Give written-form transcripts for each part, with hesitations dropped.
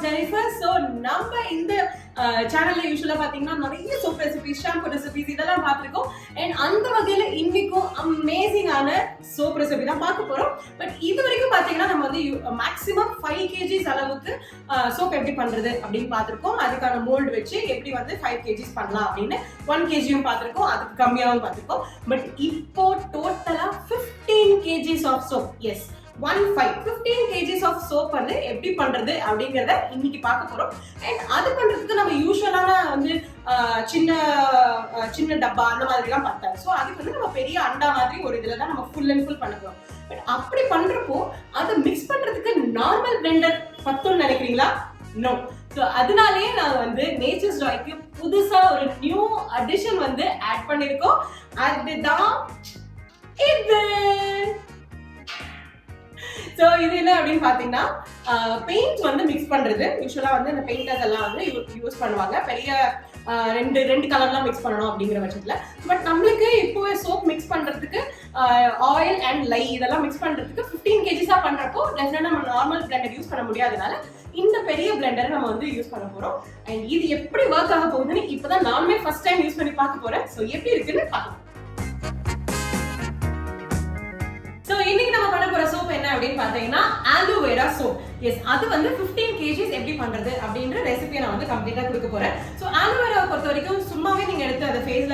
Jennifer. So நம்ம இந்த சேனல்ல யூசுவலா பாத்தீங்கன்னா நிறைய சோப் ரெசிபிஸ், ஷாம்பு ரெசிபிஸ் இதெல்லாம் பார்த்திருக்கோம். அண்ட் அந்த வகையில இன்னைக்கும் அமேசிங்கான சோப் ரெசிபி தான் பார்க்க போறோம். பட் இது வரைக்கும் பாத்தீங்கன்னா நம்ம வந்து மேக்ஸிமம் 5 kg அளவுக்கு சோப் எப்படி பண்றது அப்படின்னு பார்த்திருக்கோம். அதுக்கான மோல்டு வச்சு எப்படி வந்து 5 kg பண்ணலாம் அப்படின்னு 1 kg பார்த்திருக்கோம், அதுக்கு கம்மியாகவும் பார்த்திருக்கோம். பட் இப்போ டோட்டலா 15 kg of soap, yes 15 kg of soap வந்து எப்படி பண்றது அப்படிங்கறத இன்னைக்கு பார்க்க போறோம். அண்ட் அது பண்றதுக்கு நம்ம யூசுவலான வந்து சின்ன சின்ன டப்பா அந்த மாதிரி எல்லாம் பத்தாது. ஸோ அதுக்கு வந்து நம்ம பெரிய அண்டா மாதிரி ஒரு இதுல தான் நம்ம ஃபுல் அண்ட் ஃபுல் பண்ண போறோம். பட் அப்படி பண்றப்போ அதை மிக்ஸ் பண்றதுக்கு நார்மல் பிளெண்டர் பத்தும்னு நினைக்கிறீங்களா? நோ. ஸோ அதனாலேயே நாங்கள் வந்து நேச்சர்ஸ் ஜாய்க்கு புதுசா ஒரு நியூ அடிஷன் வந்து ஆட் பண்ணிருக்கோம். அதுதான் இது. ஸோ இது என்ன அப்படின்னு பார்த்தீங்கன்னா பெயிண்ட் வந்து மிக்ஸ் பண்றது. யூஸ்வலா வந்து இந்த பெயிண்டர்ஸ் எல்லாம் வந்து யூஸ் பண்ணுவாங்க பெரிய ரெண்டு கலர்லாம் மிக்ஸ் பண்ணணும் அப்படிங்கிற பட்சத்துல. பட் நம்மளுக்கு இப்போ சோப் மிக்ஸ் பண்றதுக்கு ஆயில் அண்ட் லை இதெல்லாம் மிக்ஸ் பண்றதுக்கு 15 kg பண்றப்போ டெஃபினட்டா நம்ம நார்மல் பிளெண்டர் யூஸ் பண்ண முடியாதனால இந்த பெரிய பிளெண்டரை நம்ம வந்து யூஸ் பண்ண போறோம். அண்ட் இது எப்படி ஒர்க் ஆக போகுதுன்னு இப்பதான் நானுமே ஃபர்ஸ்ட் டைம் யூஸ் பண்ணி பார்க்க போறேன். ஸோ எப்படி இருக்குன்னு பார்க்கலாம். சோ இன்னைக்கு நம்ம பண்ண போற சோப் என்ன அப்படின்னு பாத்தீங்கன்னா Aloe Vera soap. எஸ், அது வந்து 15 kg எப்படி பண்றது அப்படின்ற ரெசிபியை நான் வந்து கம்ப்ளீட்டா கொடுக்க போறேன். சோ Aloe Vera பொறுத்த வரைக்கும் சும்மாவே நீங்க எடுத்து அதை ஃபேஸ்ல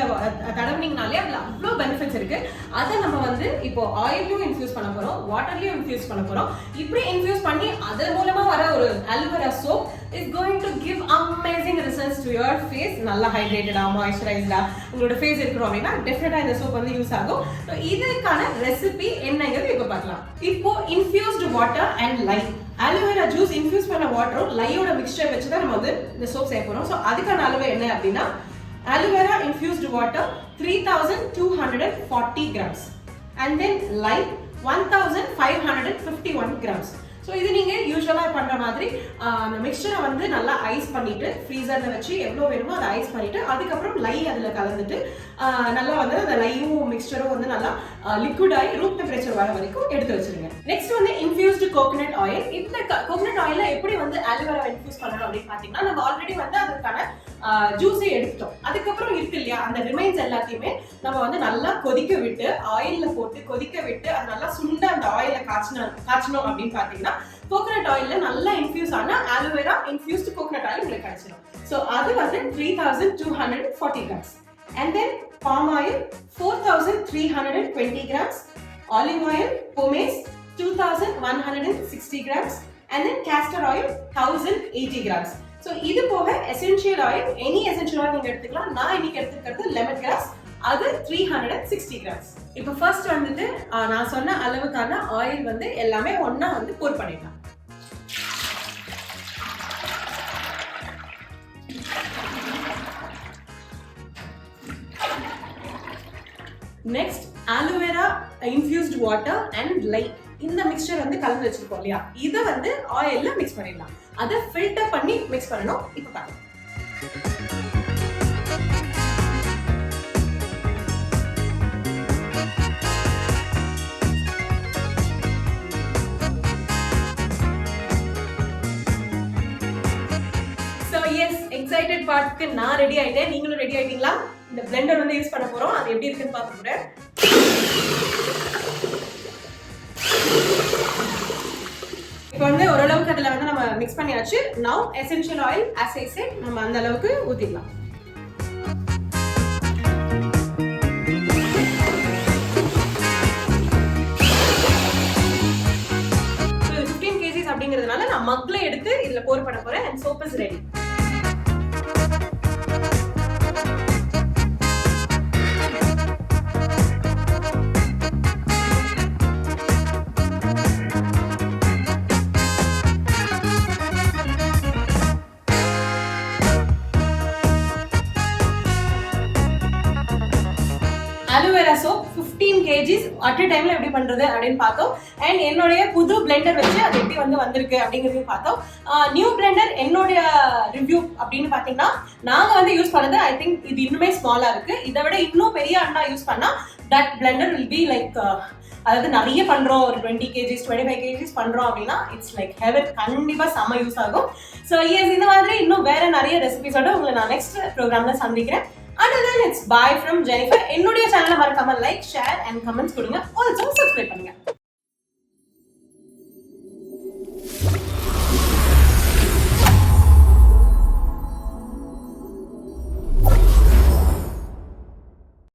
தடவினீங்கனாலே அதுல அவ்வளோ பெனிஃபிட்ஸ் இருக்கு. அதை நம்ம வந்து இப்போ ஆயிலையும் இன்ஃபியூஸ் பண்ண போறோம், வாட்டர்லயும் இன்ஃபியூஸ் பண்ண போறோம். இப்படி இன்ஃபியூஸ் பண்ணி அதன் மூலமா வர ஒரு Aloe Vera soap is going to give amazing results to your face. நல்லா ஹைட்ரேட்டடா, மாய்ஸ்சரைஸ்டா உங்களோட ஃபேஸ் இருக்கணும் அப்படின்னா டெஃபினட்டா இந்த சோப் வந்து யூஸ் ஆகும். இதுக்கான ரெசிபி என்னங்கிறது இப்போ பார்க்கலாம். இப்போ infused water and lye, Aloe Vera juice infuse பண்ண வாட்டரும் லையோட மிக்சர் வச்சு தான் நம்ம வந்து இந்த சோப் செய்ய போறோம். ஸோ அதுக்கான அளவு என்ன அப்படின்னா Aloe Vera infused water 3240 grams and then lye 1551 grams. So இது நீங்கள் யூஸ்வலாக பண்ணுற மாதிரி அந்த மிக்சரை வந்து நல்லா ஐஸ் பண்ணிட்டு ஃப்ரீசரில் வச்சு எவ்வளோ வேணுமோ அதை ஐஸ் பண்ணிட்டு அதுக்கப்புறம் லை அதில் கலந்துட்டு நல்லா வந்து அந்த லையும் மிக்சரும் வந்து நல்லா லிக்விட் ஆகி ரூம் டெம்பரேச்சர் வர வரைக்கும் எடுத்து வச்சிருங்க. நெக்ஸ்ட் வந்து இன்ஃபியூஸ்டு கோகனட் ஆயில். இந்த கோகனட் ஆயிலில் எப்படி வந்து Aloe Vera இன்ஃபியூஸ் பண்ணணும் அப்படின்னு பார்த்தீங்கன்னா நம்ம ஆல்ரெடி வந்து அதுக்கான ஜூஸே எடுத்துட்டோம். அதுக்கப்புறம் இருக்கு இல்லையா அந்த ரிமைன்ஸ் எல்லாத்தையுமே நம்ம வந்து நல்லா கொதிக்க விட்டு ஆயிலில் போட்டு கொதிக்க விட்டு அது நல்லா சுண்ட அந்த ஆயிலை காய்ச்சணும் அப்படின்னு பார்த்தீங்கன்னா கோகனட் ஆயில்ல நல்லா இன்ஃபியூஸ் ஆன Aloe Vera infused coconut oil உங்களுக்கு கிடைச்சிடும். ஸோ அது வந்து 3240 grams. And then palm oil 4320 grams, olive oil pomace 2160 grams, and then castor oil 1080 grams. So இது போக essential oil, any essential oil நீங்க எடுத்துக்கலாம். நான் இன்னைக்கு எடுத்துக்கிறது லெமன் கிராஸ், அது 360 grams. இப்போ ஃபர்ஸ்ட் வந்துட்டு நான் சொன்ன அளவுக்கான ஆயில் வந்து எல்லாமே ஒண்ணா வந்து pour பண்ணிடலாம். Next Aloe Vera infused water and லை இந்த மிக்சர் வந்து கலந்து வச்சிருக்கோம் இல்லையா, இதை வந்து ஆயில்ல மிக்ஸ் பண்ணிடலாம். அதை ஃபில்டர் பண்ணி மிக்ஸ் பண்ணணும். இப்போ பாருங்க. ஸோ எஸ், எக்ஸைட்டட் பார்ட்க்கு நான் ரெடி ஆயிட்டேன். நீங்களும் ரெடி ஆயிட்டீங்களா? இந்த பிளெண்டர் வந்து யூஸ் பண்ண போறோம். அது எப்படி இருக்குன்னு பார்க்க போறேன். இப்போ வந்து ஓரளவுக்கு அதில் வந்து நம்ம மிக்ஸ் பண்ணியாச்சு. Now essential oil as I set நம்ம அந்த அளவுக்கு ஊற்றிடலாம். ஸோ 15 kg அப்படிங்கிறதுனால நான் மக்ல எடுத்து இதில் போர் பண்ண போறேன். And soap is ready. Aloe Vera soap 15 kg at a time எப்படி பண்றது அப்படின்னு பார்த்தோம். அண்ட் என்னுடைய புது பிளெண்டர் வச்சு அது எப்படி வந்து வந்திருக்கு அப்படிங்கிறதையும் பார்த்தோம். நியூ பிளெண்டர் என்னுடைய ரிவ்யூ அப்படின்னு பார்த்தீங்கன்னா நாங்க வந்து யூஸ் பண்ணது ஐ திங்க் இது இன்னுமே ஸ்மாலா இருக்கு. இதை விட இன்னும் பெரிய அண்டா யூஸ் பண்ணா that Blender will be like அதாவது நிறைய பண்றோம், ஒரு 20 kgs 25 kgs பண்றோம் அப்படின்னா இட்ஸ் லைக் ஹெவன். கண்டிப்பா செம்ம யூஸ் ஆகும். ஸோ எஸ், இந்த மாதிரி இன்னும் வேற நிறைய ரெசிபிஸோட உங்களை நான் நெக்ஸ்ட் ப்ரோக்ராம்ல சந்திக்கிறேன். Until then, it's bye from Jennifer. என்னுடைய சேனலை மறக்காம லைக், ஷேர் அண்ட் கமெண்ட்ஸ் கொடுங்க. ஆல்சோ சப்ஸ்கிரைப் பண்ணுங்க.